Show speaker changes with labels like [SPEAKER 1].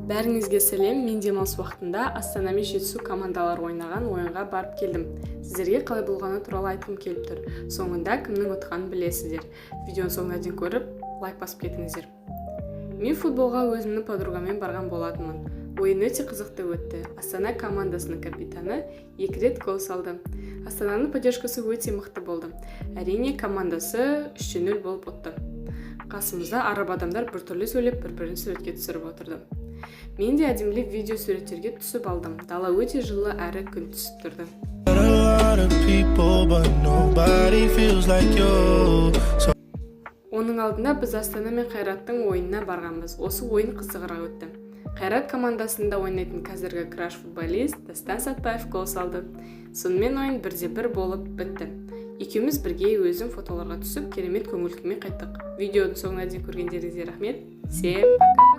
[SPEAKER 1] Бәріңізге сәлем, мен демалыс уақытында Астана мен Жетісу командалар ойнаған ойынға барып келдім. Сіздерге қалай болғаны туралы айтқым келіп тұр. Соңында кімнің ұтқанын білесіздер. Видеоны соңына дейін көріп, лайк басып кетіңіздер. Мен футболға өзімнің подругамен барған болатынмын. Ойын өте қызықты өтті. Астана командасының капитаны 2 рет гол салды. Астананың поддержкасы өте мықты болды. Әрине командасы 3-0 болып ұтты. Қасымызда араб адамдар біртүрлі сөйлеп, бір-бірін суретке түсіріп отырды. Мен де әдемілеп видео суреттерге түсіп алдым. Дала өте жылы әрі күн түсіп тұрды. Оның алдында біз Астана мен Қайраттың ойынына барғанбыз. Осы ойын қызығырақ өтті. Қайрат командасында ойнайтын қазіргі краш футболист Дастан Сатпаев гол салды. Сонымен ойын 1-1 болып бітті. Екеуміз бірге өзім фотоларға түсіп, керемет көңіл күймен қайттық. Видеоның соңына дейін көргендеріңізге рахмет. Пока.